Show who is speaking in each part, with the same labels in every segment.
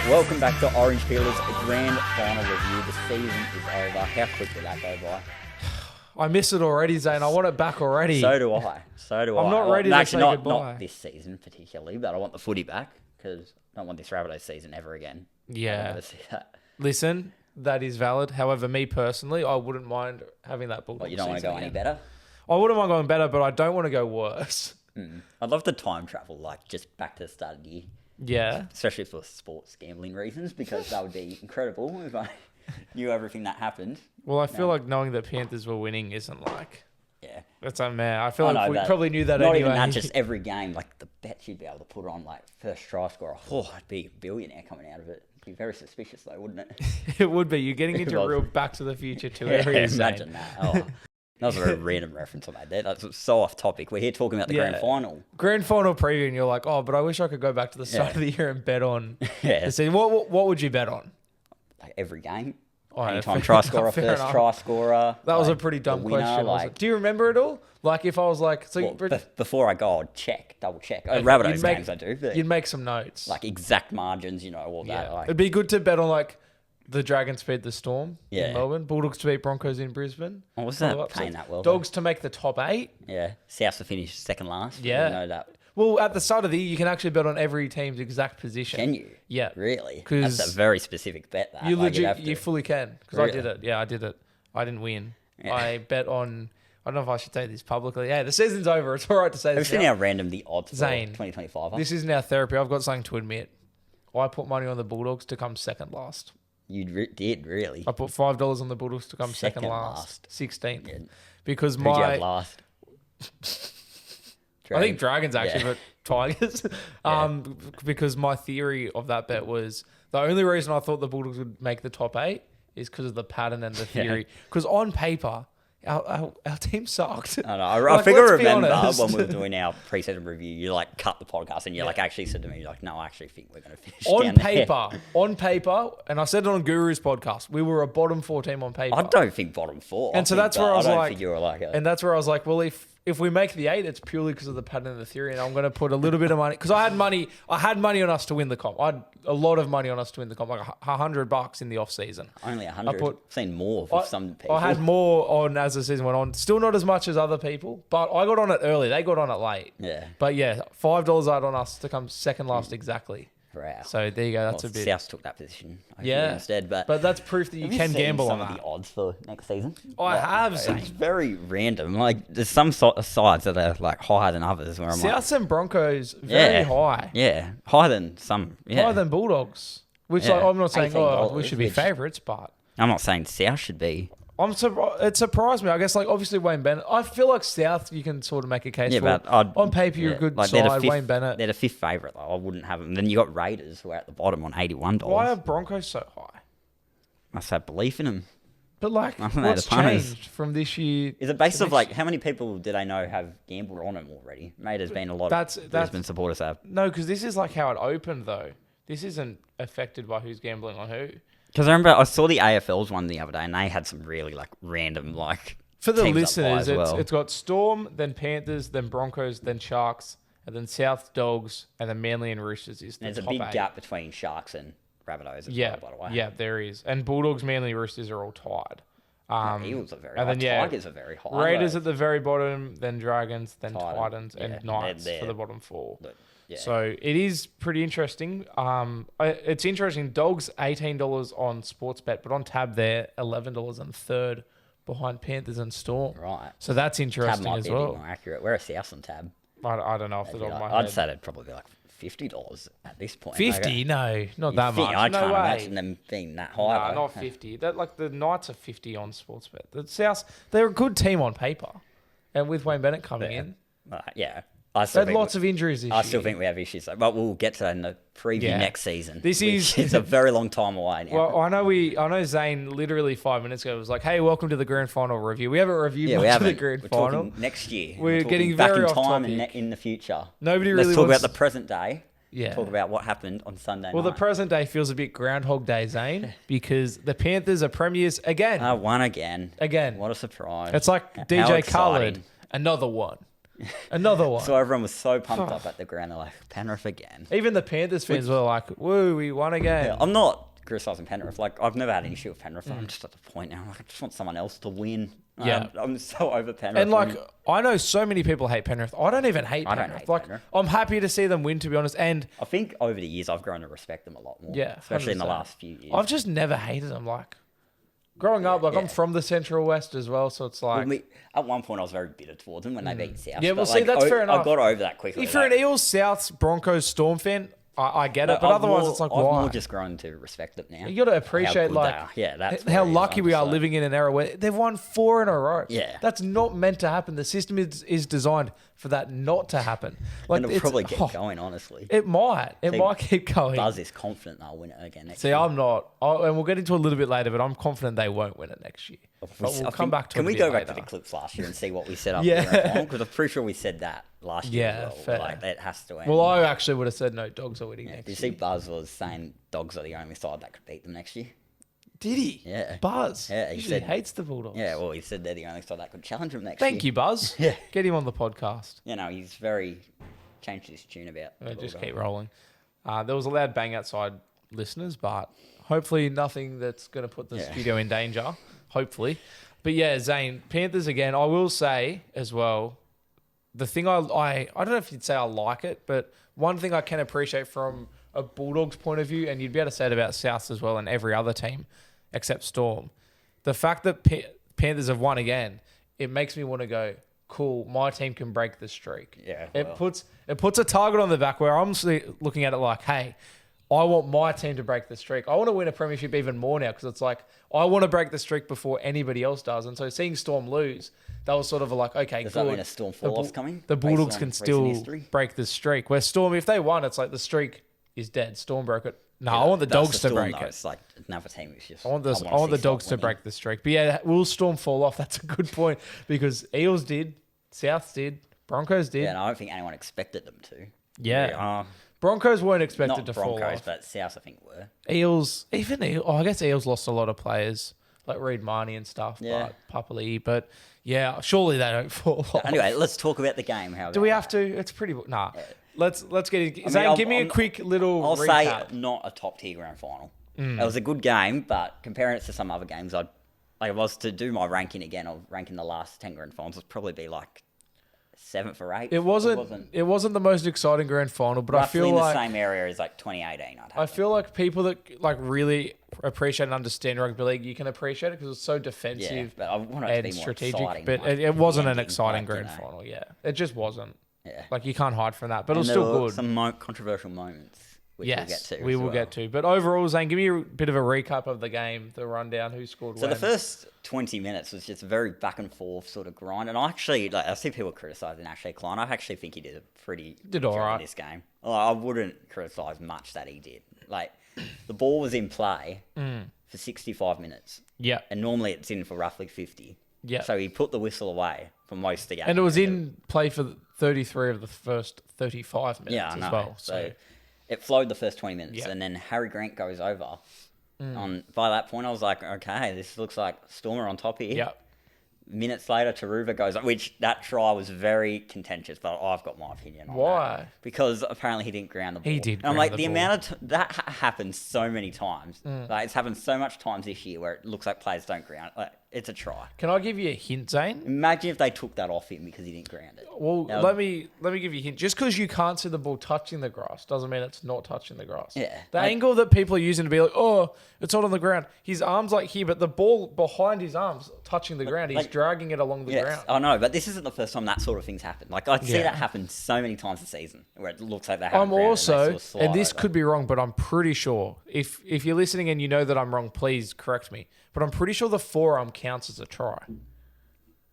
Speaker 1: Welcome back to Orange Peelers Grand Final Review. The season is over. How quick did that go by?
Speaker 2: I miss it already, Zane. I want it back already.
Speaker 1: So do I.
Speaker 2: I'm not ready to say goodbye.
Speaker 1: Not this season particularly, but I want the footy back because I don't want this Rabbitohs season ever again.
Speaker 2: Yeah.
Speaker 1: I don't want to see that.
Speaker 2: Listen, that is valid. However, me personally, I wouldn't mind having that Bulldog.
Speaker 1: What, you don't want to go
Speaker 2: again.
Speaker 1: any better?
Speaker 2: I wouldn't mind going better, but I don't want to go worse.
Speaker 1: I'd love to time travel, like just back to the start of the year.
Speaker 2: Yeah.
Speaker 1: Especially for sports gambling reasons, because that would be incredible if I knew everything that happened.
Speaker 2: Well, I feel like knowing that Panthers were winning isn't like...
Speaker 1: Yeah.
Speaker 2: That's man. I feel like we probably knew that anyway.
Speaker 1: Not even that, just every game, like the bets you'd be able to put on, like first try scorer. Oh, I'd be a billionaire coming out of it. It'd be very suspicious though, wouldn't it?
Speaker 2: It would be. You're getting into real Back to the Future too.
Speaker 1: Imagine that. Oh. That was a very random reference I made there. That's so off topic. We're here talking about the grand final. Grand
Speaker 2: final preview, and you're like, oh, but I wish I could go back to the start of the year and bet on the season. What would you bet on?
Speaker 1: Like every game.
Speaker 2: Oh,
Speaker 1: anytime try scorer, first try scorer.
Speaker 2: That was a pretty dumb question. Do you remember it all? Like if I was like...
Speaker 1: before I go, I'd double check. Rabbitohs games I do. But
Speaker 2: you'd make some notes.
Speaker 1: Like exact margins, all that. Like,
Speaker 2: it'd be good to bet on like... The Dragons beat the Storm in Melbourne. Bulldogs to beat Broncos in Brisbane.
Speaker 1: Oh, was that paying that well?
Speaker 2: Dogs to make the top 8.
Speaker 1: Yeah. South to finish second last.
Speaker 2: Yeah.
Speaker 1: Know that.
Speaker 2: Well, at the start of the year, you can actually bet on every team's exact position.
Speaker 1: Can you?
Speaker 2: Yeah.
Speaker 1: Really? That's a very specific bet. That
Speaker 2: you fully can. Because I did it. Yeah, I did it. I didn't win. Yeah. I bet on... I don't know if I should say this publicly. Yeah, the season's over. It's all right to say this.
Speaker 1: Have you seen how random the odds
Speaker 2: Zane,
Speaker 1: for 2025 are?
Speaker 2: This is now therapy. I've got something to admit. I put money on the Bulldogs to come second last.
Speaker 1: You did, really?
Speaker 2: I put $5 on the Bulldogs to come second last. 16th. Yeah. Because
Speaker 1: Who'd you have last?
Speaker 2: I think Dragons actually, but Tigers. Because my theory of that bet was the only reason I thought the Bulldogs would make the top 8 is because of the pattern and the theory. Because on paper... Our team sucked.
Speaker 1: I know. I remember when we were doing our pre-season review, you like cut the podcast and you like actually said to me, you're like, no, I actually think we're going to finish
Speaker 2: on paper, and I said it on Guru's podcast, we were a bottom 4 team on paper.
Speaker 1: I don't think bottom 4.
Speaker 2: And so that's where I was like,
Speaker 1: you were like
Speaker 2: and that's where I was like, well, if we make the 8, it's purely because of the pattern and the theory, and I'm going to put a little bit of money because I had money on us to win the comp. I had a lot of money on us to win the comp, like $100 in the off season.
Speaker 1: Only 100. I've seen more for some people.
Speaker 2: I had more on as the season went on. Still not as much as other people, but I got on it early. They got on it late.
Speaker 1: Yeah.
Speaker 2: But yeah, $5 out on us to come second last exactly.
Speaker 1: Wow.
Speaker 2: So there you go. That's a bit.
Speaker 1: South took that position. Instead, but
Speaker 2: that's proof that you can gamble on that.
Speaker 1: Some of the odds for next season.
Speaker 2: I have.
Speaker 1: It's very random. Like there's some sides that are like higher than others. Where I'm
Speaker 2: Souths and Broncos very high.
Speaker 1: Yeah, higher than some. Yeah.
Speaker 2: Higher than Bulldogs. Which I'm not saying we should be favourites, but
Speaker 1: I'm not saying South should be.
Speaker 2: It surprised me. I guess like obviously Wayne Bennett. I feel like South you can sort of make a case for. But on paper you're a good side. Wayne Bennett.
Speaker 1: They're the 5th favourite though. I wouldn't have them. Then you got Raiders who are at the bottom on $81.
Speaker 2: Why are Broncos so high?
Speaker 1: Must have belief in them.
Speaker 2: But like, what's changed from this year?
Speaker 1: Is it based off like how many people do they know have gambled on them already? Maybe there's been a lot of Brisbane supporters have.
Speaker 2: No, because this is like how it opened though. This isn't affected by who's gambling on who.
Speaker 1: Because I remember I saw the AFL's one the other day and they had some really like random like
Speaker 2: for the listeners, it's got Storm, then Panthers, then Broncos, then Sharks, and then South Dogs, and then Manly and Roosters is the
Speaker 1: There's
Speaker 2: top
Speaker 1: a big
Speaker 2: 8.
Speaker 1: Gap between Sharks and Rabbitohs as well, by the way.
Speaker 2: Yeah, there is. And Bulldogs, Manly, Roosters are all tied.
Speaker 1: Eagles are very high. Tigers are very high.
Speaker 2: Raiders at the very bottom, then Dragons, then Titans, and Knights for the bottom 4. Yeah. So it is pretty interesting. It's interesting. Dogs $18 on Sportsbet, but on Tab they're $11 and third behind Panthers and Storm.
Speaker 1: Right.
Speaker 2: So that's interesting
Speaker 1: Tab might
Speaker 2: as
Speaker 1: be
Speaker 2: well.
Speaker 1: A bit more accurate. We're a South on Tab.
Speaker 2: I don't know off the top of my head.
Speaker 1: I'd say it'd probably be like $50 at this point.
Speaker 2: 50? No, not that much.
Speaker 1: I
Speaker 2: no
Speaker 1: can't
Speaker 2: way.
Speaker 1: imagine them being that high.
Speaker 2: No, not 50. That like the Knights are 50 on Sportsbet. The South, they're a good team on paper, and with Wayne Bennett coming in,
Speaker 1: yeah.
Speaker 2: They had lots of injuries this year.
Speaker 1: I still think we have issues, but we'll get to that in the preview next season.
Speaker 2: It's
Speaker 1: a very long time away now.
Speaker 2: Well, I know Zane literally 5 minutes ago was like, "Hey, welcome to the grand final review." We haven't reviewed much of the grand final.
Speaker 1: Talking next year.
Speaker 2: We're getting
Speaker 1: back
Speaker 2: very
Speaker 1: in
Speaker 2: off
Speaker 1: time
Speaker 2: topic.
Speaker 1: in the future.
Speaker 2: Let's
Speaker 1: talk about the present day.
Speaker 2: Yeah.
Speaker 1: Talk about what happened on Sunday night.
Speaker 2: Well, the present day feels a bit Groundhog Day, Zane, because the Panthers are premiers again.
Speaker 1: Won again.
Speaker 2: Again.
Speaker 1: What a surprise.
Speaker 2: It's like DJ Khaled, another one. Another one.
Speaker 1: So everyone was so pumped up at the ground. They're like, Penrith again.
Speaker 2: Even the Panthers fans were like, woo, we won again.
Speaker 1: Yeah, I'm not criticising Penrith. Like, I've never had an issue with Penrith. I'm just at the point now. Like, I just want someone else to win.
Speaker 2: Yeah.
Speaker 1: I'm so over Penrith.
Speaker 2: And, like, I know so many people hate Penrith. I don't even hate Penrith.
Speaker 1: I don't hate
Speaker 2: like,
Speaker 1: Penrith.
Speaker 2: I'm happy to see them win, to be honest. And
Speaker 1: I think over the years, I've grown to respect them a lot more.
Speaker 2: Yeah,
Speaker 1: especially in the
Speaker 2: 100%.
Speaker 1: last few years.
Speaker 2: I've just never hated them. Like, growing up, like, I'm from the Central West as well, so it's like...
Speaker 1: Well, at one point, I was very bitter towards them when they beat South.
Speaker 2: Yeah, well,
Speaker 1: but,
Speaker 2: see, that's fair enough.
Speaker 1: I got over that quickly.
Speaker 2: If you're an Eels, Souths, Broncos, Storm fan, I get it, but otherwise it's like,
Speaker 1: I've
Speaker 2: why?
Speaker 1: more just grown to respect them now.
Speaker 2: You got to appreciate, like,
Speaker 1: that's
Speaker 2: how lucky we are living in an era where they've won 4 in a row.
Speaker 1: Yeah.
Speaker 2: That's not meant to happen. The system is designed for that not to happen. Like,
Speaker 1: and it'll probably get going, honestly.
Speaker 2: It might. It might keep going.
Speaker 1: Buzz is confident they'll win it again next
Speaker 2: year. See, I'm not. And we'll get into a little bit later, but I'm confident they won't win it next year. But we'll come back to it.
Speaker 1: Can we go back to the clips last year and see what we said up there? Because I'm pretty sure we said that last year as well.
Speaker 2: Fair.
Speaker 1: Like, that has to end.
Speaker 2: Well, I actually would have said no, Dogs are winning next year.
Speaker 1: Did you see Buzz was saying Dogs are the only side that could beat them next year?
Speaker 2: Did he?
Speaker 1: Yeah.
Speaker 2: Buzz?
Speaker 1: Yeah,
Speaker 2: he said, hates the Bulldogs.
Speaker 1: Yeah, well, he said they're the only side that could challenge them next year.
Speaker 2: Thank you, Buzz. Yeah. Get him on the podcast.
Speaker 1: You know, he's very... changed his tune about...
Speaker 2: just keep rolling. There was a loud bang outside, listeners, but hopefully nothing that's going to put the studio in danger. Hopefully. But yeah, Zane, Panthers again. I will say as well, the thing I don't know if you'd say I like it, but one thing I can appreciate from a Bulldogs point of view, and you'd be able to say it about Souths as well and every other team except Storm, the fact that Panthers have won again, it makes me want to go, cool, my team can break the streak.
Speaker 1: Yeah.
Speaker 2: It puts a target on the back where I'm looking at it like, hey, I want my team to break the streak. I want to win a premiership even more now because it's like, I want to break the streak before anybody else does. And so seeing Storm lose, that was sort of like, okay,
Speaker 1: does
Speaker 2: good.
Speaker 1: That mean a Storm fall-off's coming?
Speaker 2: The Bulldogs can still break the streak. Where Storm, if they won, it's like the streak is dead. Storm broke it. No, I want the Dogs to break it.
Speaker 1: It's like another team is just...
Speaker 2: I want the Dogs to break the streak. But yeah, will Storm fall off? That's a good point because Eels did, Souths did, Broncos did.
Speaker 1: Yeah, and I don't think anyone expected them to.
Speaker 2: Yeah. Broncos weren't expected to fall off.
Speaker 1: Not Broncos, but South I think were.
Speaker 2: Eels, I guess Eels lost a lot of players, like Reid Marnie and stuff, but Papali. But yeah, surely they don't fall off.
Speaker 1: Anyway, let's talk about the game.
Speaker 2: Do we have to? It's pretty... Nah. Yeah. Let's get in. Zane, give me a quick little
Speaker 1: I'll
Speaker 2: recap.
Speaker 1: say not a top tier grand final. It was a good game, but comparing it to some other games, I was to do my ranking again of ranking the last 10 grand finals, would probably be like 7th or 8th.
Speaker 2: It wasn't the most exciting grand final, but I feel like...
Speaker 1: in the same area as like 2018.
Speaker 2: I feel like people that like really appreciate and understand rugby league, you can appreciate it because it's so defensive
Speaker 1: but I want it to be more
Speaker 2: strategic.
Speaker 1: exciting,
Speaker 2: but it wasn't an exciting grand final. Yeah, it just wasn't.
Speaker 1: Yeah.
Speaker 2: Like, you can't hide from that. But it was still good.
Speaker 1: Some controversial moments, which
Speaker 2: we will get to. But overall, Zane, give me a bit of a recap of the game, the rundown, who scored when.
Speaker 1: The first 20 minutes was just a very back and forth sort of grind. And I see people criticising Ashley Klein. I actually think he did a pretty good job in this game. I wouldn't criticise much that he did. Like, the ball was in play for 65 minutes.
Speaker 2: Yeah.
Speaker 1: And normally it's in for roughly 50.
Speaker 2: Yeah.
Speaker 1: So he put the whistle away for most of the game.
Speaker 2: And it was in play for 33 of the first 35 minutes as well.
Speaker 1: So it flowed the first 20 minutes. And then Harry Grant goes over. By that point, I was like, okay, this looks like Stormer on top here.
Speaker 2: Yep.
Speaker 1: Minutes later, Taruva goes up, which that try was very contentious, but I've got my opinion on
Speaker 2: Why?
Speaker 1: That. Because apparently he didn't ground the ball.
Speaker 2: He did.
Speaker 1: And I'm like, the amount of that happens so many times. Like, it's happened so much times this year where it looks like players don't ground. Like, it's a try.
Speaker 2: Can I give you a hint, Zane?
Speaker 1: Imagine if they took that off him because he didn't ground it.
Speaker 2: Well, let me give you a hint. Just because you can't see the ball touching the grass doesn't mean it's not touching the grass.
Speaker 1: Yeah.
Speaker 2: The angle that people are using to be like, oh, it's not on the ground. His arm's like here, but the ball behind his arm's touching the ground. He's dragging it along the ground.
Speaker 1: I know, but this isn't the first time that sort of thing's happened. Like, I see that happen so many times this season where it looks like they haven't grounded
Speaker 2: and this could be wrong, but I'm pretty sure, if you're listening and you know that I'm wrong, please correct me. But I'm pretty sure the forearm counts as a try.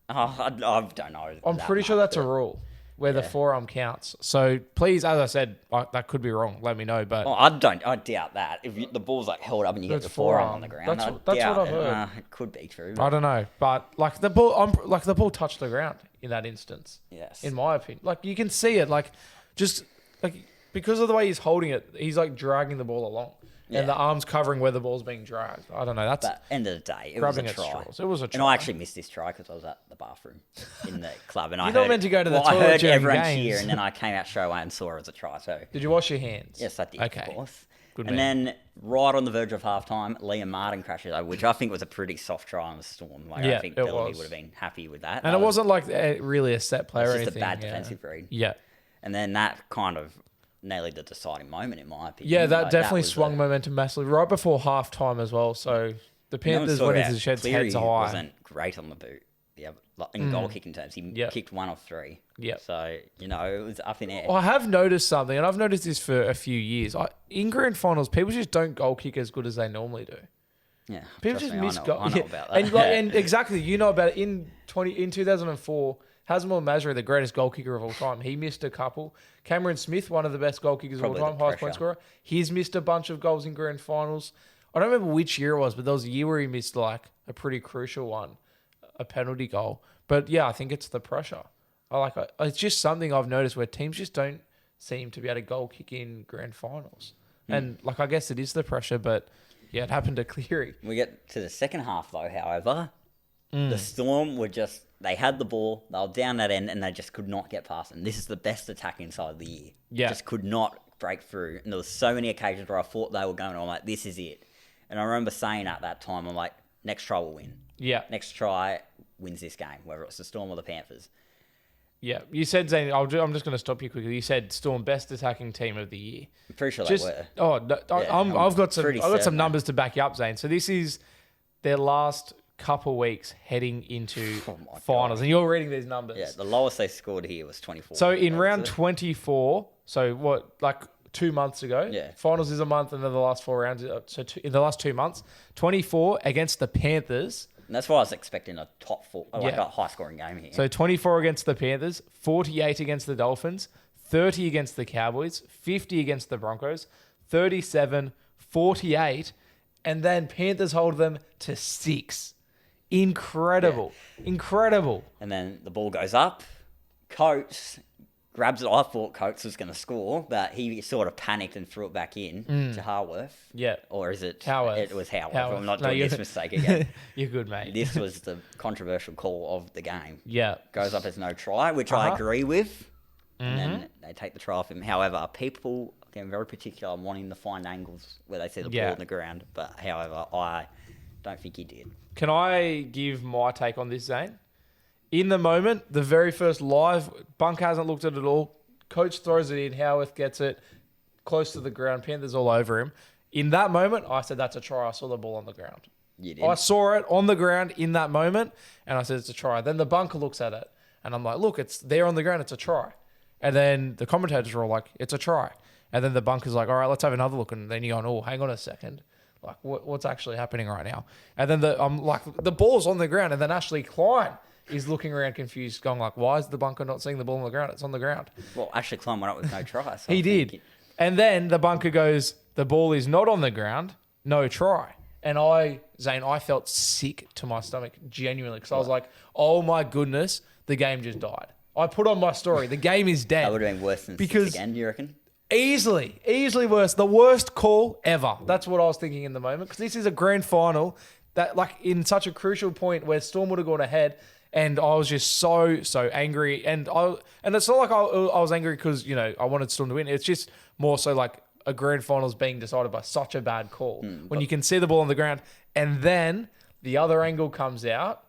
Speaker 1: I don't know.
Speaker 2: I'm pretty sure that's a rule where the forearm counts. So please, as I said, that could be wrong. Let me know. But
Speaker 1: I doubt that. If the ball's like held up and you get the forearm on the ground,
Speaker 2: that's what I've heard.
Speaker 1: It could be true.
Speaker 2: I don't know, but like the ball touched the ground in that instance.
Speaker 1: Yes,
Speaker 2: in my opinion, like you can see it, like just like because of the way he's holding it, he's like dragging the ball along. and the arm's covering where the ball's being dragged. I don't know. That's
Speaker 1: but end of the day, it was a try.
Speaker 2: It was a try.
Speaker 1: And I actually missed this try because I was at the bathroom in the club, and
Speaker 2: You're not meant to go to the toilet
Speaker 1: I heard
Speaker 2: during
Speaker 1: everyone
Speaker 2: games.
Speaker 1: cheer, and then I came out straight away and saw it as a try. So
Speaker 2: did you wash your hands?
Speaker 1: Yes, I did.
Speaker 2: Okay.
Speaker 1: Of course.
Speaker 2: Good
Speaker 1: and
Speaker 2: man.
Speaker 1: then right on the verge of halftime, Liam Martin crashes over, which I think was a pretty soft try on the Storm. Like, I think Bellamy would have been happy with that.
Speaker 2: And it wasn't like really a set play or anything.
Speaker 1: It's just a bad defensive read.
Speaker 2: Yeah.
Speaker 1: And then that kind of nearly the deciding moment, in my opinion.
Speaker 2: Yeah, that definitely swung momentum massively right before halftime as well. So the Panthers went into the sheds heads high.
Speaker 1: Wasn't great on the boot. Yeah, in goal kicking terms, he kicked 1 of 3.
Speaker 2: Yeah.
Speaker 1: So, it was up in air.
Speaker 2: I have noticed something, and I've noticed this for a few years. In grand finals, people just don't goal kick as good as they normally do.
Speaker 1: Yeah.
Speaker 2: People just miss goal.
Speaker 1: I know about that.
Speaker 2: And exactly, you know about it. In 2004, Hazmel Masri, the greatest goal kicker of all time, he missed a couple. Cameron Smith, one of the best goal kickers of all time, highest point scorer, he's missed a bunch of goals in grand finals. I don't remember which year it was, but there was a year where he missed like a pretty crucial one, a penalty goal. But yeah, I think it's the pressure. It's just something I've noticed where teams just don't seem to be able to goal kick in grand finals. And I guess it is the pressure, but yeah, it happened to Cleary.
Speaker 1: We get to the second half though, however, the Storm were they had the ball, they were down that end, and they just could not get past them. This is the best attacking side of the year.
Speaker 2: Yeah.
Speaker 1: Just could not break through. And there was so many occasions where I thought they were going, I'm like, this is it. And I remember saying at that time, I'm like, next try will win.
Speaker 2: Yeah.
Speaker 1: Next try wins this game, whether it's the Storm or the Panthers.
Speaker 2: Yeah, you said, Zane, I'm just going to stop you quickly. You said Storm best attacking team of the year.
Speaker 1: I'm pretty sure they were.
Speaker 2: Oh, no, I've got some numbers to back you up, Zane. So this is their last couple weeks heading into finals, and you're reading these numbers.
Speaker 1: Yeah, the lowest they scored here was 24.
Speaker 2: So in round 24, so what, like 2 months ago?
Speaker 1: Yeah.
Speaker 2: Finals is a month, and then the last 4 rounds. So in the last 2 months, 24 against the Panthers.
Speaker 1: And that's why I was expecting a top 4, a high-scoring game here.
Speaker 2: So 24 against the Panthers, 48 against the Dolphins, 30 against the Cowboys, 50 against the Broncos, 37, 48, and then Panthers hold them to 6. Incredible. Yeah. Incredible.
Speaker 1: And then the ball goes up. Coates grabs it. I thought Coates was going to score, but he sort of panicked and threw it back in to Harworth.
Speaker 2: Yeah.
Speaker 1: Or is it?
Speaker 2: Howarth.
Speaker 1: It was Howarth. I'm not doing this mistake again.
Speaker 2: You're good, mate.
Speaker 1: This was the controversial call of the game.
Speaker 2: Yeah.
Speaker 1: Goes up as no try, which I agree with. And then they take the try off him. However, people getting very particular on wanting to find angles where they see the ball on the ground. But however, I don't think he did.
Speaker 2: Can I give my take on this, Zane? In the moment, the very first live, Bunk hasn't looked at it all. Coach throws it in. Howarth gets it close to the ground. Panthers all over him. In that moment, I said, that's a try. I saw the ball on the ground.
Speaker 1: You did?
Speaker 2: I saw it on the ground in that moment, and I said, it's a try. Then the bunker looks at it, and I'm like, look, it's there on the ground. It's a try. And then the commentators are all like, it's a try. And then the bunker's like, all right, let's have another look. And then you're going, oh, hang on a second. Like, what's actually happening right now? And then I'm like, the ball's on the ground. And then Ashley Klein is looking around confused, going like, why is the bunker not seeing the ball on the ground? It's on the ground.
Speaker 1: Well, Ashley Klein went up with no try. So
Speaker 2: he did. And then the bunker goes, the ball is not on the ground, no try. And Zane, I felt sick to my stomach, genuinely, because I was like, oh my goodness, the game just died. I put on my story, the game is dead.
Speaker 1: That would have been worse than 6 again, you reckon?
Speaker 2: Easily worse. The worst call ever. That's what I was thinking in the moment, because this is a grand final that, like, in such a crucial point where Storm would have gone ahead, and I was just so angry. And it's not like I was angry because, I wanted Storm to win. It's just more so like a grand final's being decided by such a bad call. When you can see the ball on the ground, and then the other angle comes out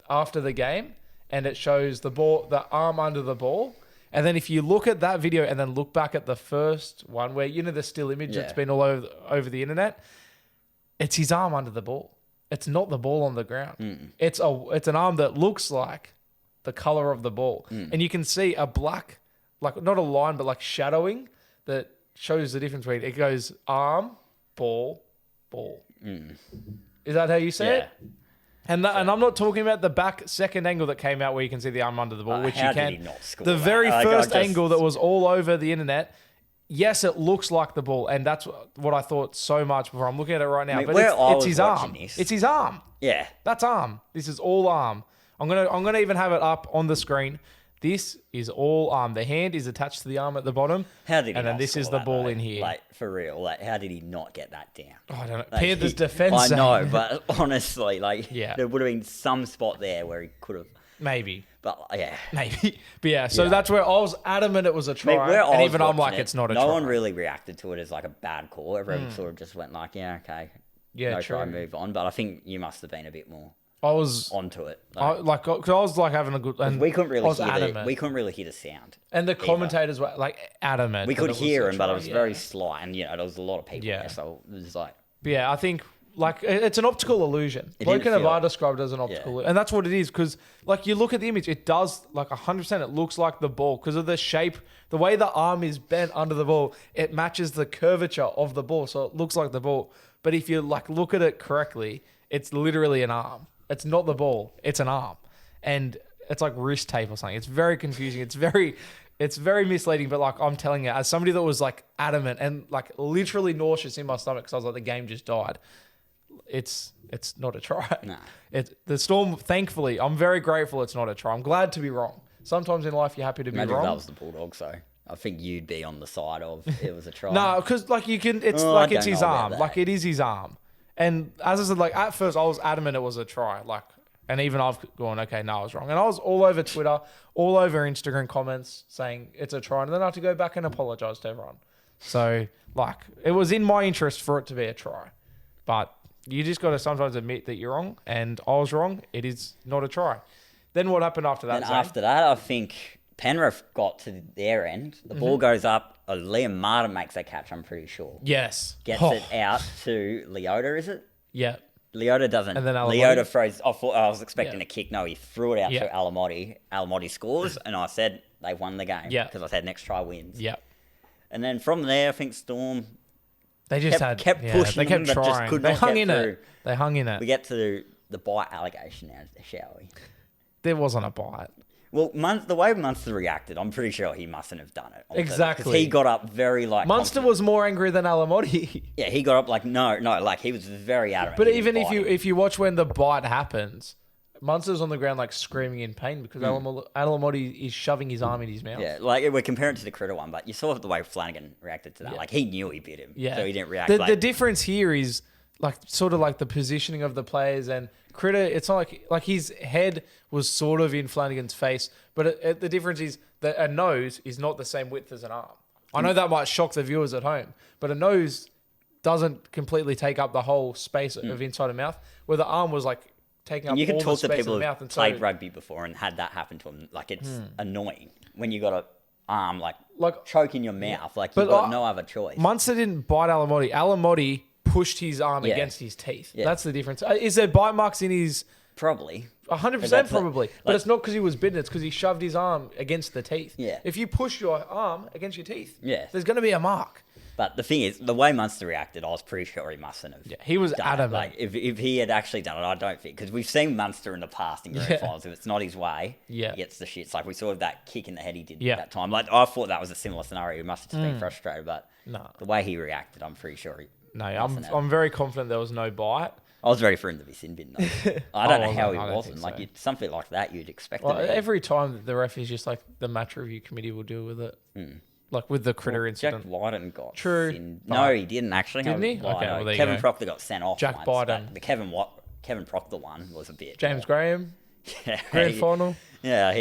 Speaker 2: after the game, and it shows the arm under the ball. And then if you look at that video and then look back at the first one where, the still image that's been all over the internet, it's his arm under the ball. It's not the ball on the ground. It's an arm that looks like the color of the ball. And you can see a black, like not a line, but like shadowing that shows the difference between it goes arm, ball, ball. Is that how you say it? And I'm not talking about the back second angle that came out where you can see the arm under the ball, which you can.
Speaker 1: How did he not score
Speaker 2: the very first angle that was all over the internet. Yes, it looks like the ball, and that's what I thought so much before. I'm looking at it right now, but it's his arm. It's his arm.
Speaker 1: Yeah,
Speaker 2: that's arm. This is all arm. I'm gonna even have it up on the screen. this is all arm. The hand is attached to the arm at the bottom.
Speaker 1: How did he
Speaker 2: and then this is the ball in here.
Speaker 1: Like, for real. Like, how did he not get that down?
Speaker 2: Oh, I don't know.
Speaker 1: Like,
Speaker 2: Panthers defense.
Speaker 1: I know, but honestly, like,
Speaker 2: yeah.
Speaker 1: there would have been some spot there where he could have.
Speaker 2: Maybe.
Speaker 1: But, yeah.
Speaker 2: Maybe. But, yeah, so that's where I was adamant it was a try. And even I'm like, it's not a try.
Speaker 1: No one really reacted to it as, like, a bad call. Everyone sort of just went like, yeah, okay.
Speaker 2: Yeah,
Speaker 1: no
Speaker 2: true.
Speaker 1: try, move on. But I think you must have been a bit more.
Speaker 2: I was
Speaker 1: onto it.
Speaker 2: Cause I was like having a good. And
Speaker 1: we couldn't really hear the sound.
Speaker 2: And the commentators were like adamant.
Speaker 1: We could hear him, but it was very slight, and there was a lot of people there, so it was like.
Speaker 2: But yeah, I think like it's an optical illusion. Bloke and Avar described it as an optical, and that's what it is. Because like you look at the image, it does like 100%. It looks like the ball because of the shape, the way the arm is bent under the ball. It matches the curvature of the ball, so it looks like the ball. But if you like look at it correctly, it's literally an arm. It's not the ball. It's an arm. And it's like wrist tape or something. It's very confusing. It's very misleading. But like I'm telling you, as somebody that was like adamant and like literally nauseous in my stomach because I was like, the game just died. It's not a try.
Speaker 1: No.
Speaker 2: The Storm, thankfully, I'm very grateful it's not a try. I'm glad to be wrong. Sometimes in life you're happy to be wrong.
Speaker 1: Imagine if that was the Bulldogs, so I think you'd be on the side of it was a try.
Speaker 2: No, because like you can, it's like it's his arm. Like it is his arm. And as I said, like at first I was adamant it was a try. Like, and even I've gone, okay, no, I was wrong. And I was all over Twitter, all over Instagram comments saying it's a try. And then I had to go back and apologize to everyone. So like it was in my interest for it to be a try. But you just got to sometimes admit that you're wrong. And I was wrong. It is not a try. Then what happened after that?
Speaker 1: Then after that, I think Penrith got to their end. The ball goes up. Liam Martin makes that catch, I'm pretty sure.
Speaker 2: Yes.
Speaker 1: Gets it out to Leota, is it?
Speaker 2: Yeah.
Speaker 1: Leota doesn't.
Speaker 2: And then
Speaker 1: Leota throws. I was expecting a kick. No, he threw it out to Alamotti. Alamotti scores, and I said they won the game.
Speaker 2: Yeah.
Speaker 1: Because I said next try wins.
Speaker 2: Yeah.
Speaker 1: And then from there, I think Storm.
Speaker 2: They just kept pushing. They kept trying.
Speaker 1: Just could
Speaker 2: they
Speaker 1: not
Speaker 2: hung
Speaker 1: get
Speaker 2: in
Speaker 1: through.
Speaker 2: it. They hung in it.
Speaker 1: We get to the bite allegation now, shall we?
Speaker 2: There wasn't a bite.
Speaker 1: Well, the way Munster reacted, I'm pretty sure he mustn't have done it.
Speaker 2: Exactly.
Speaker 1: Because he got up very like...
Speaker 2: Munster was more angry than Alamotti.
Speaker 1: Yeah, he got up like, no, like he was very adamant.
Speaker 2: But even if you watch when the bite happens, Munster's on the ground like screaming in pain because Alamotti is shoving his arm in his mouth.
Speaker 1: Yeah, like we're comparing it to the Critter one, but you saw the way Flanagan reacted to that. Yeah. Like he knew he bit him, so he didn't react.
Speaker 2: The difference here is like sort of like the positioning of the players and Critter. It's not like his head was sort of in Flanagan's face, but the difference is that a nose is not the same width as an arm. I know that might shock the viewers at home, but a nose doesn't completely take up the whole space of inside a mouth, where the arm was like taking up all the space of the mouth. You can talk to people who've
Speaker 1: played rugby before and had that happen to them. Like it's annoying when you got an arm like choke in your mouth. Like you've got no other choice.
Speaker 2: Munster didn't bite Alamotti. Alamotti pushed his arm against his teeth. Yeah. That's the difference. Is there bite marks in his...
Speaker 1: Probably.
Speaker 2: 100% probably. But it's not because he was bitten. It's because he shoved his arm against the teeth.
Speaker 1: Yeah.
Speaker 2: If you push your arm against your teeth,
Speaker 1: there's
Speaker 2: going to be a mark.
Speaker 1: But the thing is, the way Munster reacted, I was pretty sure he mustn't have.
Speaker 2: Yeah, he was adamant.
Speaker 1: Like, if he had actually done it, I don't think... Because we've seen Munster in the past in grand finals. If it's not his way, he gets the shits. Like, we saw that kick in the head he did that time. Like, I thought that was a similar scenario. He must have just been frustrated. But the way he reacted, I'm pretty sure he...
Speaker 2: No, I'm very confident there was no bite.
Speaker 1: I was ready for him to be sin bin though. I don't know how he wasn't. Like something like that, you'd expect.
Speaker 2: Well, every time the ref is just like the match review committee will deal with it. Like with the Critter incident.
Speaker 1: Jack Biden got
Speaker 2: sin.
Speaker 1: No, he didn't actually.
Speaker 2: Didn't he? Okay, well,
Speaker 1: Kevin Proctor got sent off.
Speaker 2: Jack Biden.
Speaker 1: The Kevin Proctor one was a bit.
Speaker 2: James Graham. Grand final.
Speaker 1: Yeah,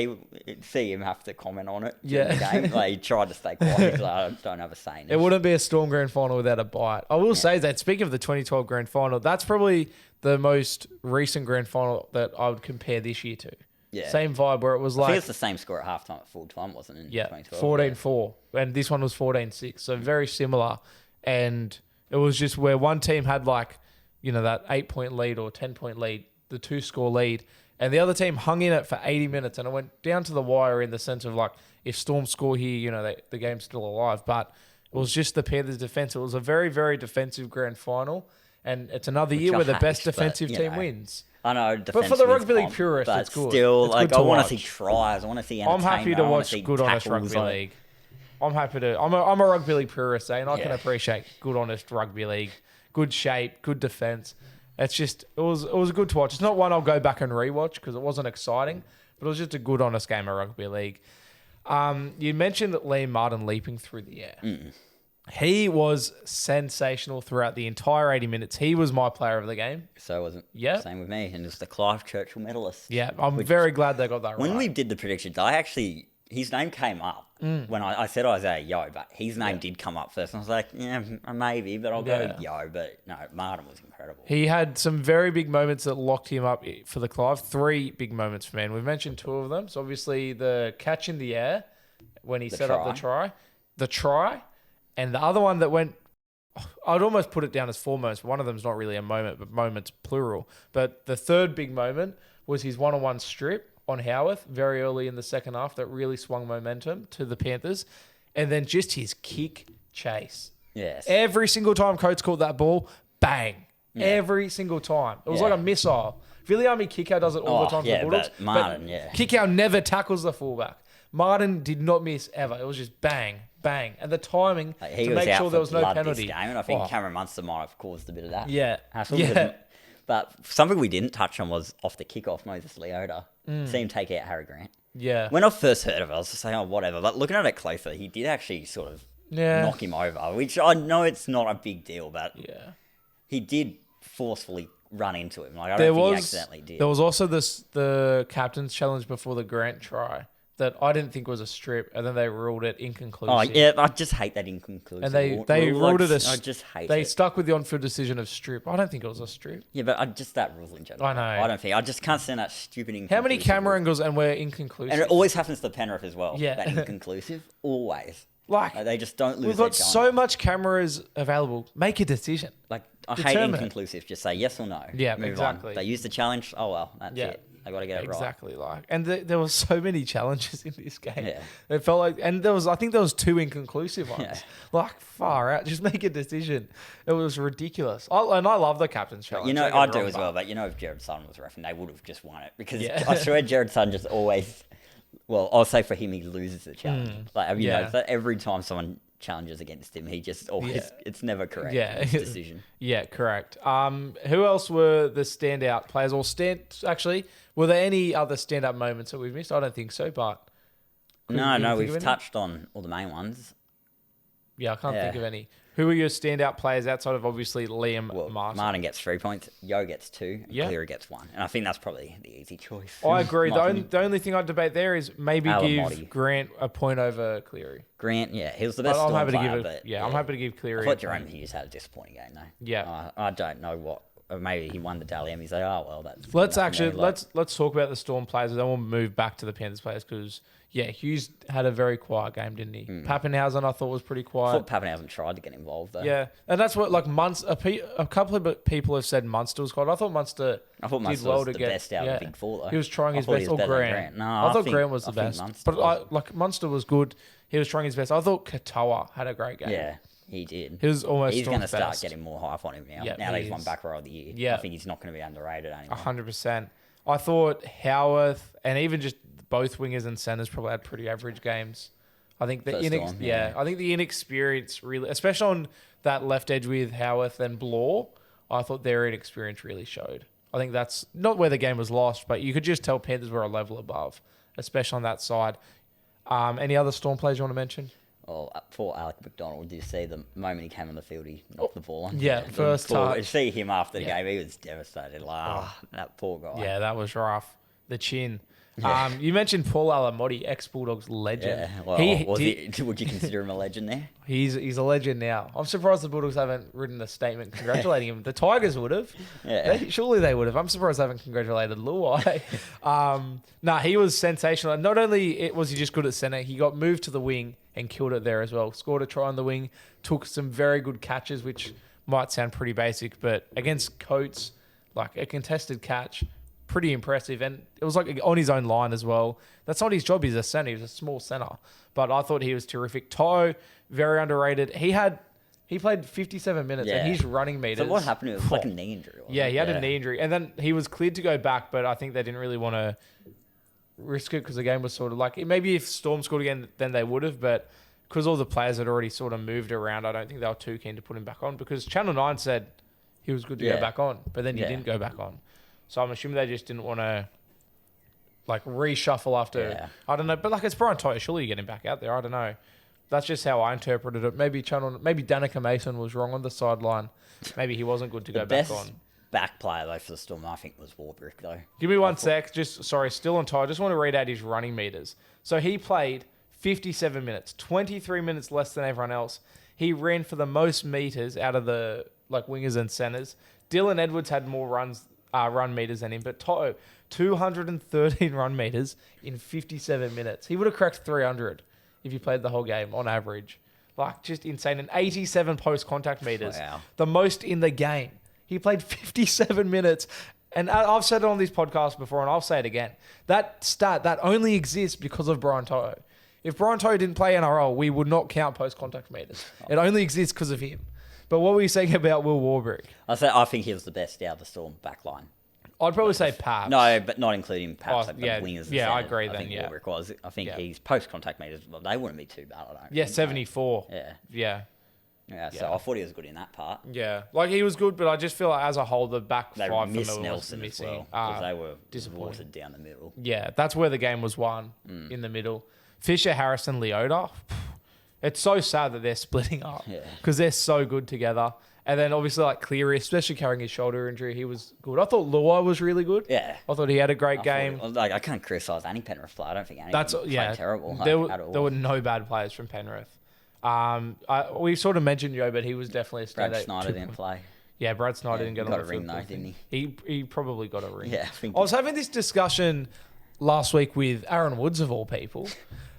Speaker 1: see him have to comment on it. The game. Like, he tried to stay quiet. Like, I don't have a say.
Speaker 2: It wouldn't be a Storm grand final without a bite. I will say that, speaking of the 2012 grand final, that's probably the most recent grand final that I would compare this year to. Yeah. Same vibe where it was like...
Speaker 1: I think it's the same score at halftime at full time, wasn't it?
Speaker 2: Yeah, 14-4. And this one was 14-6. So very similar. And it was just where one team had like, that 8-point lead or 10-point lead, the 2-score lead. And the other team hung in it for 80 minutes, and it went down to the wire in the sense of like, if Storm score here, the game's still alive. But it was just the Panthers' defense. It was a very, very defensive grand final, and it's another year where the best defensive team wins.
Speaker 1: I know,
Speaker 2: but for the rugby league purists, it's good.
Speaker 1: Still,
Speaker 2: it's good
Speaker 1: I want to see tries. I want to see entertainment.
Speaker 2: I'm happy to watch good, honest rugby league. I'm happy to. I'm a rugby league purist, and I can appreciate good, honest rugby league, good shape, good defense. It's just it was good to watch. It's not one I'll go back and rewatch because it wasn't exciting, But it was just a good, honest game of rugby league. You mentioned Liam Martin leaping through the air. He was sensational throughout the entire 80 minutes. He was my player of the game.
Speaker 1: So was it? Yeah. Same with me. And it's the Clive Churchill medalist.
Speaker 2: Yeah, I'm very glad they got that right.
Speaker 1: When we did the predictions, his name came up when I said Isaiah Yeo, but his name did come up first. And I was like, yeah, maybe, but I'll go Yeo. But no, Martin was incredible.
Speaker 2: He had some very big moments that locked him up for the Clive. 3 big moments for me. And we've mentioned 2 of them. So obviously the catch in the air when he set up the try. And the other one that went, I'd almost put it down as 4 moments. One of them's not really a moment, but moments plural. But the third big moment was his one-on-one strip on Howarth very early in the second half that really swung momentum to the Panthers. And then just his kick chase.
Speaker 1: Yes.
Speaker 2: Every single time Coates caught that ball, bang. Yeah. Every single time. It was like a missile. Viliami Kikau does it all the time for the Bulldogs.
Speaker 1: But Martin,
Speaker 2: Kikau never tackles the fullback. Martin did not miss ever. It was just bang, bang. And the timing to make sure there was no penalty.
Speaker 1: This game, and I think Cameron Munster might have caused a bit of that.
Speaker 2: Yeah.
Speaker 1: But something we didn't touch on was off the kickoff, Moses Leota. See him take out Harry Grant.
Speaker 2: Yeah.
Speaker 1: When I first heard of it, I was just saying, oh, whatever. But looking at it closer, he did actually sort of knock him over, which I know it's not a big deal, but he did forcefully run into him. Like, I don't think he accidentally did.
Speaker 2: There was also the captain's challenge before the Grant try that I didn't think was a strip, and then they ruled it inconclusive.
Speaker 1: Oh, yeah, I just hate that inconclusive.
Speaker 2: And they ruled it
Speaker 1: I just hate it.
Speaker 2: They stuck with the on-field decision of strip. I don't think it was a strip.
Speaker 1: Yeah, but just that rule in general.
Speaker 2: I know.
Speaker 1: I just can't stand that stupid inconclusive.
Speaker 2: How many camera angles and we're inconclusive?
Speaker 1: And it always happens to Penrith as well.
Speaker 2: Yeah.
Speaker 1: That inconclusive. Always.
Speaker 2: Like,
Speaker 1: they just don't lose.
Speaker 2: We've got so much cameras available. Make a decision.
Speaker 1: Like, I hate inconclusive. Just say yes or no.
Speaker 2: Yeah,
Speaker 1: move
Speaker 2: exactly.
Speaker 1: On. They use the challenge. Oh, well, that's it. They got to get it right.
Speaker 2: Exactly. And there were so many challenges in this game.
Speaker 1: Yeah.
Speaker 2: It felt like, and I think there was 2 inconclusive ones. Yeah. Like, far out. Just make a decision. It was ridiculous. I love the captain's challenge.
Speaker 1: I do as well. But if Jared Sutton was ref, they would have just won it because I swear Jared Sutton just always. Well, I'll say for him, he loses the challenge. Like, you know, every time someone challenges against him, he just always, it's never correct.
Speaker 2: Yeah.
Speaker 1: His decision.
Speaker 2: Yeah, correct. Who else were the standout players actually, were there any other standout moments that we've missed? I don't think so, but.
Speaker 1: No, we've touched on all the main ones.
Speaker 2: Yeah, I can't think of any. Who are your standout players outside of obviously Liam Martin?
Speaker 1: Martin gets 3 points, Yeo gets 2, and Cleary gets 1. And I think that's probably the easy choice.
Speaker 2: I agree. The only thing I'd debate there is maybe give Grant a point over Cleary.
Speaker 1: Grant, he was the best Storm player.
Speaker 2: I'm happy to give Cleary.
Speaker 1: I thought Jerome Hughes had a disappointing game though.
Speaker 2: Yeah.
Speaker 1: I don't know what. Maybe he won the Dally M. He's like, oh well, that's.
Speaker 2: Let's talk about the Storm players, and then we'll move back to the Panthers players because. Yeah, Hughes had a very quiet game, didn't he? Pappenhausen, I thought, was pretty quiet.
Speaker 1: I thought Pappenhausen tried to get involved, though.
Speaker 2: Yeah, and that's what, a couple of people have said Munster was quiet. I thought Munster did well
Speaker 1: was the best out of the big four, though.
Speaker 2: He was trying his best. Or Grant. No, I thought Grant was the best. But Munster was good. He was trying his best. I thought Katoa had a great game.
Speaker 1: Yeah, he did.
Speaker 2: He was almost
Speaker 1: He's going to start getting more hype on him now. Now that he's won back row of the year.
Speaker 2: Yeah.
Speaker 1: I think he's not going to be underrated anymore.
Speaker 2: 100%. I thought Howarth and even just both wingers and centers probably had pretty average games. I think I think the inexperience really, especially on that left edge with Howarth and Blore, I thought their inexperience really showed. I think that's not where the game was lost, but you could just tell Panthers were a level above, especially on that side. Any other Storm players you want to mention?
Speaker 1: Well, for Alec McDonald, did you see the moment he came on the field, he knocked the ball on?
Speaker 2: Yeah, first touch.
Speaker 1: You see him after the game, he was devastated. That poor guy.
Speaker 2: Yeah, that was rough. The chin. Yeah. You mentioned Paul Alamotti, ex-Bulldogs legend.
Speaker 1: Yeah, well, would you consider him a legend there?
Speaker 2: He's a legend now. I'm surprised the Bulldogs haven't written a statement congratulating him. The Tigers would have. Yeah. Surely they would have. I'm surprised they haven't congratulated Luai. He was sensational. Not only was he just good at centre, he got moved to the wing and killed it there as well. Scored a try on the wing, took some very good catches, which might sound pretty basic, but against Coates, like a contested catch, pretty impressive. And it was like on his own line as well. That's not his job. He's a centre. He's a small centre. But I thought he was terrific. Toe, very underrated. He played 57 minutes and he's running meters.
Speaker 1: So what happened? It was like a knee injury.
Speaker 2: He had a knee injury. And then he was cleared to go back, but I think they didn't really want to risk it because the game was sort of like, maybe if Storm scored again, then they would have. But because all the players had already sort of moved around, I don't think they were too keen to put him back on because Channel 9 said he was good to go back on, but then he didn't go back on. So I'm assuming they just didn't want to like reshuffle after. I don't know, but like it's Brian To'o. Surely you get him back out there. I don't know. That's just how I interpreted it. Maybe Danica Mason was wrong on the sideline. Maybe he wasn't good to go back on.
Speaker 1: Back player though for the Storm, I think, was Warbrick though.
Speaker 2: Give me one sec. Still on To'o. I just want to read out his running meters. So he played 57 minutes, 23 minutes less than everyone else. He ran for the most meters out of the wingers and centers. Dylan Edwards had more run meters than him, but To'o 213 run meters in 57 minutes. He would have cracked 300 if he played the whole game on average. Just insane. And 87 post-contact meters. Wow. The most in the game. He played 57 minutes. And I've said it on these podcasts before, and I'll say it again. That stat, that only exists because of Brian To'o. If Brian To'o didn't play NRL, we would not count post-contact meters. It only exists because of him. But what were you saying about Will Warbrick?
Speaker 1: I think he was the best out of the Storm backline.
Speaker 2: I'd probably say Paps.
Speaker 1: No, but not including Paps. The wingers.
Speaker 2: Yeah, I agree then.
Speaker 1: Warbrick was. I think his post-contact meters, they wouldn't be too bad. I don't.
Speaker 2: Yeah, 74.
Speaker 1: Yeah. So I thought he was good in that part.
Speaker 2: Yeah, he was good, but I just feel like as a whole, the back
Speaker 1: they
Speaker 2: five
Speaker 1: missed Nelson as well, because they were disappointed down the middle.
Speaker 2: Yeah, that's where the game was won, in the middle. Fisher, Harrison, Leota. It's so sad that they're splitting up because they're so good together. And then obviously Cleary, especially carrying his shoulder injury, he was good. I thought Luai was really good.
Speaker 1: Yeah.
Speaker 2: I thought he had a great game.
Speaker 1: I can't criticise any Penrith player. I don't think any of them played terrible
Speaker 2: there
Speaker 1: were
Speaker 2: no bad players from Penrith. We sort of mentioned Joe, but he was definitely a standout.
Speaker 1: Brad Snyder didn't play.
Speaker 2: Yeah, Brad Snyder didn't get on the field.
Speaker 1: Got a ring though, didn't he?
Speaker 2: He probably got a ring.
Speaker 1: Yeah,
Speaker 2: I was having this discussion last week with Aaron Woods of all people.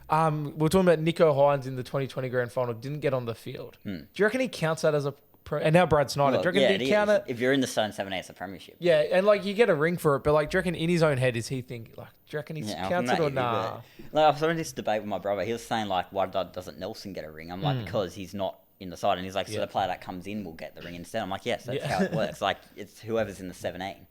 Speaker 2: We were talking about Nico Hines in the 2020 Grand Final, didn't get on the field. Do you reckon he counts that as a pro? And now Brad Snyder, do you reckon he count it?
Speaker 1: If you're in the Stone 7, it's a premiership.
Speaker 2: Yeah, and you get a ring for it, but do you reckon in his own head is he thinking, do you reckon he's counts it or nah?
Speaker 1: I was having this debate with my brother. He was saying why doesn't Nelson get a ring? I'm like, because he's not in the side, and he's like, so the player that comes in will get the ring instead. I'm like, yes, that's how it works. It's whoever's in the 17.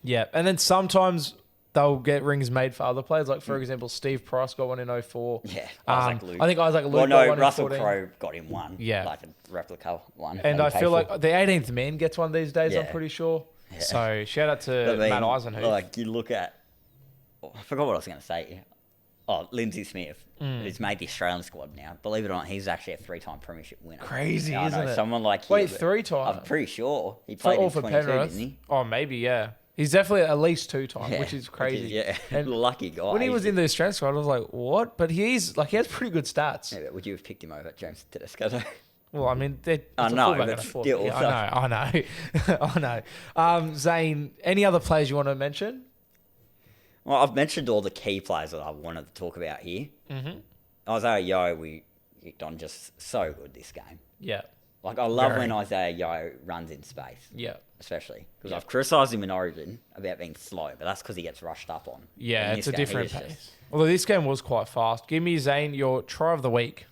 Speaker 2: Yeah, and then sometimes they'll get rings made for other players. For example, Steve Price got one in 04.
Speaker 1: Yeah, Isaac Luke.
Speaker 2: I think Isaac Luke got one
Speaker 1: Russell
Speaker 2: in 14.
Speaker 1: Crowe got him one.
Speaker 2: Yeah.
Speaker 1: A replica one.
Speaker 2: And I feel like the 18th man gets one these days, I'm pretty sure. Yeah. So shout out to Matt Eisenhuth.
Speaker 1: You look at... I forgot what I was going to say. Oh, Lindsay Smith, who's made the Australian squad now. Believe it or not, he's actually a 3-time premiership winner.
Speaker 2: Crazy, isn't it?
Speaker 1: Someone like
Speaker 2: Wait, 3 times?
Speaker 1: I'm pretty sure. He played in 22,
Speaker 2: Penrith.
Speaker 1: didn't he?
Speaker 2: Oh, maybe, yeah. He's definitely at least 2 times, which is crazy.
Speaker 1: And lucky guy.
Speaker 2: When he was in the Australian squad, I was like, what? But he has pretty good stats.
Speaker 1: Yeah, but would you have picked him over James Tedesco though?
Speaker 2: Well, I mean, I
Speaker 1: know, but still.
Speaker 2: Yeah, I know. I know. Zane, any other players you want to mention?
Speaker 1: Well, I've mentioned all the key players that I wanted to talk about here. Mm-hmm. Isaiah Yeo, we kicked on just so good this game.
Speaker 2: Yeah.
Speaker 1: I love when Isaiah Yeo runs in space.
Speaker 2: Yeah.
Speaker 1: Especially. Because I've criticised him in Origin about being slow, but that's because he gets rushed up on.
Speaker 2: Yeah, it's a different pace. Although this game was quite fast. Give me, Zane, your try of the week.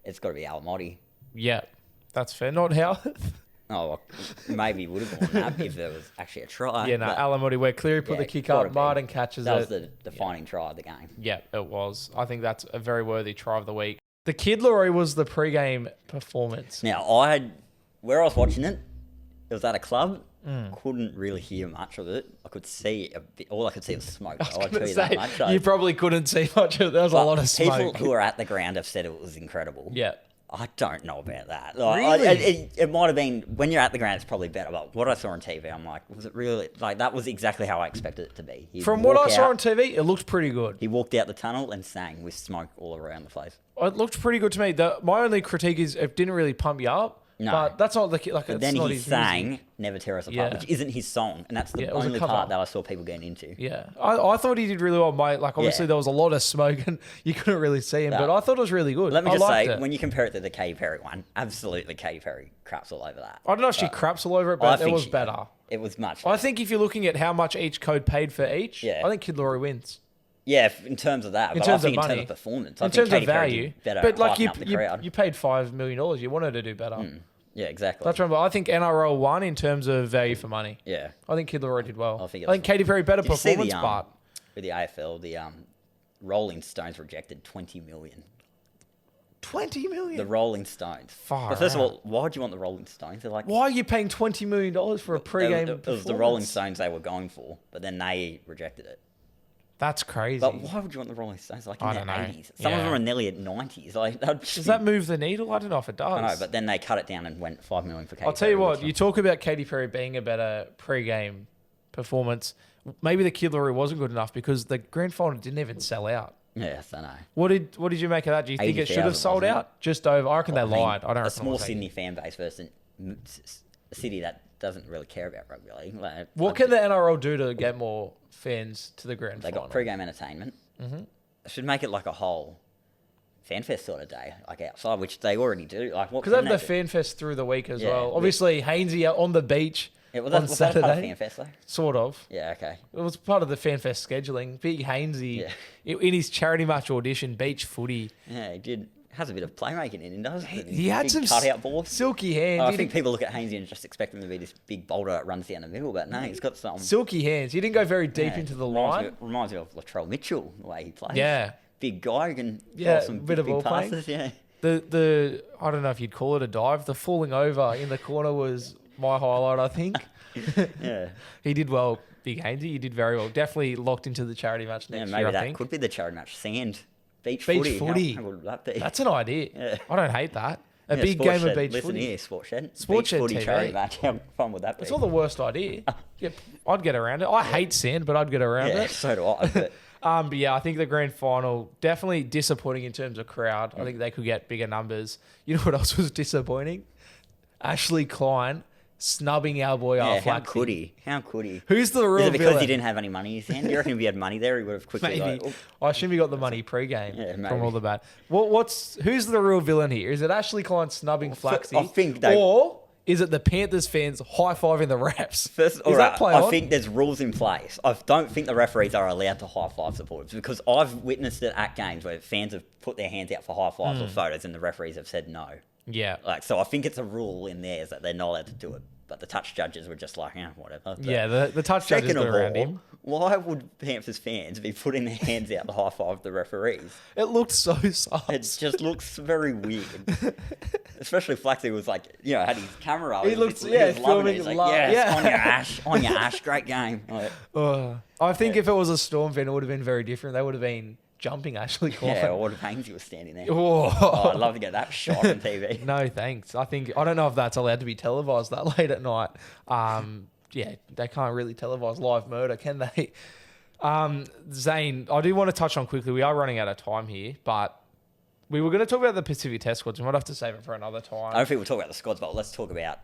Speaker 1: It's got to be Alamotti.
Speaker 2: Yeah. That's fair. Not Howard.
Speaker 1: Oh, well, maybe he would have gone that if there was actually a try.
Speaker 2: Yeah, no, Alamotti, where Cleary put the kick up, Martin catches it.
Speaker 1: That was the defining try of the game.
Speaker 2: Yeah, it was. I think that's a very worthy try of the week. The Kid Laroi was the pre-game performance.
Speaker 1: Now, where I was watching it, it was at a club. Couldn't really hear much of it. I could see a bit. All I could see was smoke.
Speaker 2: I tell you that much. You probably couldn't see much of it. There was a lot of smoke.
Speaker 1: People who were at the ground have said it was incredible.
Speaker 2: Yeah.
Speaker 1: I don't know about that.
Speaker 2: Really?
Speaker 1: It might have been, when you're at the ground, it's probably better. But what I saw on TV, I'm like, was it really? That was exactly how I expected it to be.
Speaker 2: From what I saw on TV, it looked pretty good.
Speaker 1: He walked out the tunnel and sang with smoke all around the place.
Speaker 2: It looked pretty good to me. My only critique is it didn't really pump you up. No. But that's not but
Speaker 1: then
Speaker 2: he
Speaker 1: sang Never Tear Us Apart, which isn't his song. And that's the only part that I saw people getting into.
Speaker 2: Yeah. I thought he did really well, mate. Obviously, there was a lot of smoke and you couldn't really see him. But I thought it was really good.
Speaker 1: Let me just say, when you compare it to the Katy Perry one, absolutely Katy Perry craps all over that.
Speaker 2: I don't know if she craps all over it, but it was better.
Speaker 1: It was much
Speaker 2: better. I think if you're looking at how much each code paid for each, I think Kid Laroi wins.
Speaker 1: Yeah, in terms of that.
Speaker 2: In terms of money.
Speaker 1: In terms of performance.
Speaker 2: In terms of value. But you paid $5 million. You wanted to do better.
Speaker 1: Yeah, exactly.
Speaker 2: That's right. But I think NRL won in terms of value for money.
Speaker 1: Yeah.
Speaker 2: I think Kid Laroi did well. I think Katy Perry better performance, but...
Speaker 1: With the AFL, the Rolling Stones rejected $20 million.
Speaker 2: 20 million?
Speaker 1: The Rolling Stones.
Speaker 2: But
Speaker 1: first of all, why do you want the Rolling Stones? They're like...
Speaker 2: Why are you paying $20 million for a pre-game performance?
Speaker 1: It was the Rolling Stones they were going for, but then they rejected it.
Speaker 2: That's crazy.
Speaker 1: But why would you want the Rolling Stones in their 80s? Some of them are nearly at 90s.
Speaker 2: Does that move the needle? I don't know if it does.
Speaker 1: I know, but then they cut it down and went $5 million for Katy Perry.
Speaker 2: I'll tell you what, you talk about Katy Perry being a better pre-game performance. Maybe the Kidlaroo wasn't good enough because the grand final didn't even sell out.
Speaker 1: Yes, I know.
Speaker 2: What did you make of that? Do you think it should have sold out? Just over? I reckon they lied. I don't reckon
Speaker 1: a small Sydney fan base versus a city that doesn't really care about rugby league.
Speaker 2: What can the NRL do to get more fans to the grand final?
Speaker 1: They got pre-game entertainment. Mm-hmm. Should make it like a whole fan fest sort of day, like outside, which they already do.
Speaker 2: Because they have the fan fest through the week as well. Obviously, Hainsey out on the beach.
Speaker 1: Yeah,
Speaker 2: on Saturday.
Speaker 1: That part of Fan Fest, though?
Speaker 2: Sort of.
Speaker 1: Yeah, okay.
Speaker 2: It was part of the Fan Fest scheduling. Big Hainsey, in his charity match audition, beach footy.
Speaker 1: Yeah, he did. Has a bit of playmaking in him, doesn't he?
Speaker 2: He had some
Speaker 1: cutout balls.
Speaker 2: Silky hands.
Speaker 1: I think people look at Hainsey and just expect him to be this big boulder that runs down the middle, but no, he's got some...
Speaker 2: Silky hands. He didn't go very deep into the line.
Speaker 1: Reminds me of Latrell Mitchell, the way he plays.
Speaker 2: Yeah.
Speaker 1: Big guy, who can some
Speaker 2: bit of
Speaker 1: big
Speaker 2: passes,
Speaker 1: yeah.
Speaker 2: The I don't know if you'd call it a dive. The falling over in the corner was my highlight, I think.
Speaker 1: Yeah.
Speaker 2: He did well, Big Hainsey. He did very well. Definitely locked into the charity match next year, I think.
Speaker 1: Maybe that could be the charity match. Beach
Speaker 2: footy.
Speaker 1: How would that be?
Speaker 2: That's an idea.
Speaker 1: Yeah.
Speaker 2: I don't hate that. A big game of beach
Speaker 1: footy.
Speaker 2: Listen
Speaker 1: here, Sports Shed.
Speaker 2: Sports Shed
Speaker 1: footy
Speaker 2: TV.
Speaker 1: charity match. How fun would that be?
Speaker 2: It's not the worst idea. I'd get around it. I hate sand, but I'd get around it.
Speaker 1: Yeah, so do I.
Speaker 2: But yeah, I think the grand final, definitely disappointing in terms of crowd. I think they could get bigger numbers. You know what else was disappointing? Ashley Klein snubbing our boy Flaxy.
Speaker 1: How could he?
Speaker 2: Who's the real
Speaker 1: villain? Is it because
Speaker 2: villain?
Speaker 1: he didn't have any money in his hand? Do you reckon if he had money there, he would have quickly...
Speaker 2: Maybe. I assume he got the money pre-game from all the bad. Who's the real villain here? Is it Ashley Klein snubbing Flaxy?
Speaker 1: I think
Speaker 2: or is it the Panthers fans high-fiving the refs?
Speaker 1: I think there's rules in place. I don't think the referees are allowed to high-five supporters because I've witnessed it at games where fans have put their hands out for high-fives or photos and the referees have said no.
Speaker 2: Yeah.
Speaker 1: So I think it's a rule in there that they're not allowed to do it. But the touch judges were just like, whatever. But
Speaker 2: yeah, the touch judges were around him.
Speaker 1: Why would Panthers fans be putting their hands out to high-five the referees?
Speaker 2: It looked so sus.
Speaker 1: It just looks very weird. Especially Flaxy was like, had his camera up.
Speaker 2: He was filming
Speaker 1: it. He's like, on your ash, great game.
Speaker 2: I think if it was a Storm fan, it would have been very different. They would have been jumping Ashley Klein.
Speaker 1: Yeah, or Hainsey was standing there. I'd love to get that shot on TV.
Speaker 2: No, thanks. I don't know if that's allowed to be televised that late at night. They can't really televise live murder, can they? Zane, I do want to touch on quickly. We are running out of time here, but we were going to talk about the Pacific Test squads. We might have to save it for another time.
Speaker 1: I don't think we'll talk about the squads, but let's talk about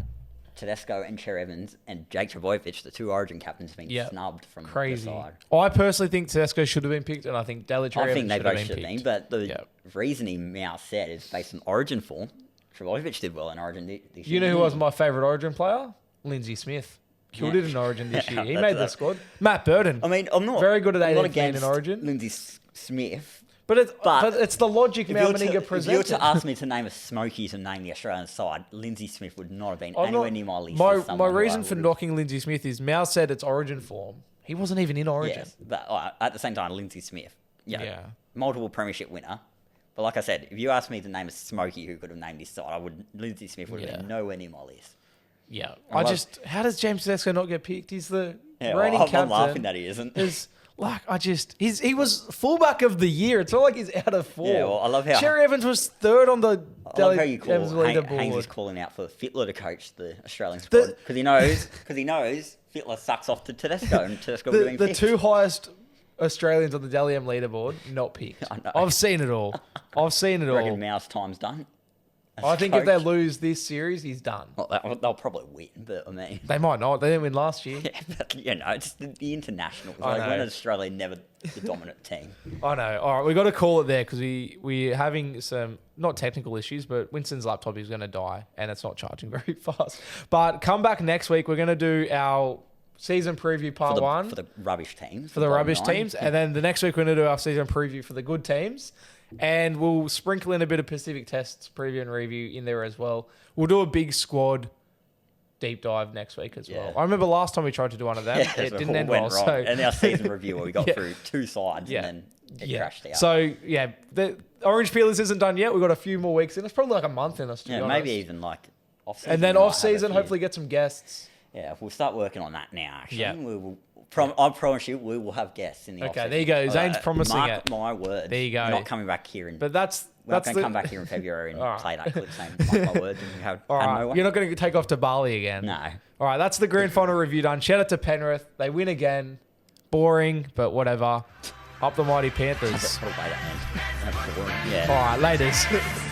Speaker 1: Tedesco and Cher Evans and Jake Trbojevic, the two Origin captains, being snubbed from the side.
Speaker 2: I personally think Tedesco should have been picked, and I think Cher Evans should have been picked. I think they both should have been,
Speaker 1: but the reasoning Mao said is based on Origin form. Trbojevic did well in Origin this year.
Speaker 2: You know who was my favourite Origin player? Lindsay Smith. Killed it in Origin this year. He made the squad. Matt Burton.
Speaker 1: I mean, I'm not
Speaker 2: very good at 18 in Origin.
Speaker 1: Lindsay Smith.
Speaker 2: But it's the logic Mao Meninga presented.
Speaker 1: If you were to ask me to name a Smoky to name the Australian side, Lindsay Smith would not have been anywhere near my list.
Speaker 2: My reason for knocking Lindsay Smith is Mao said it's Origin form. He wasn't even in Origin.
Speaker 1: Yes, but at the same time, Lindsay Smith, multiple premiership winner. But like I said, if you asked me to name a Smoky who could have named this side, Lindsay Smith would have been nowhere near my list.
Speaker 2: Yeah, how does James Tedesco not get picked? He's the reigning captain.
Speaker 1: I'm laughing that he isn't.
Speaker 2: He was fullback of the year. It's not like he's out of form.
Speaker 1: Yeah, well, I love how
Speaker 2: Cher Evans was third on the
Speaker 1: Evans leaderboard. Haynes is calling out for Fittler to coach the Australian squad because he knows Fittler sucks off to Tedesco and Tedesco will be
Speaker 2: the two highest Australians on the Dally M leaderboard not picked. I know. I've seen it all. I reckon
Speaker 1: Mao's time's done.
Speaker 2: I think if they lose this series, he's done.
Speaker 1: Well, they'll probably win, but I mean...
Speaker 2: They might not. They didn't win last year.
Speaker 1: Yeah, but, it's the internationals. When Australia never the dominant team.
Speaker 2: I know. All right, we've got to call it there because we're having some, not technical issues, but Winston's laptop is going to die and it's not charging very fast. But come back next week. We're going to do our season preview part one.
Speaker 1: For the rubbish teams.
Speaker 2: For the rubbish teams. And then the next week, we're going to do our season preview for the good teams. And we'll sprinkle in a bit of Pacific Tests preview and review in there as well. We'll do a big squad deep dive next week as well. I remember last time we tried to do one of them. It didn't end well. So.
Speaker 1: And our season review where we got through two sides and then it crashed out.
Speaker 2: So, the Orange Peelers isn't done yet. We've got a few more weeks in. It's probably like a month in us, to be honest.
Speaker 1: Maybe even like off-season.
Speaker 2: And then off-season, hopefully get some guests.
Speaker 1: Yeah, we'll start working on that now, actually. Yeah. We'll I promise you, we will have guests in the office.
Speaker 2: Okay, there you go. Zane's promising
Speaker 1: mark
Speaker 2: it.
Speaker 1: my word.
Speaker 2: There you go.
Speaker 1: We're not coming back here.
Speaker 2: But that's
Speaker 1: we're not going to come back here in February and play that clip saying, mark my word. And you have
Speaker 2: all right.
Speaker 1: no one.
Speaker 2: You're not going to take off to Bali again.
Speaker 1: No.
Speaker 2: All right, that's the grand final review done. Shout out to Penrith. They win again. Boring, but whatever. Up the mighty Panthers.
Speaker 1: What a way that meant. Yeah.
Speaker 2: All right, laters.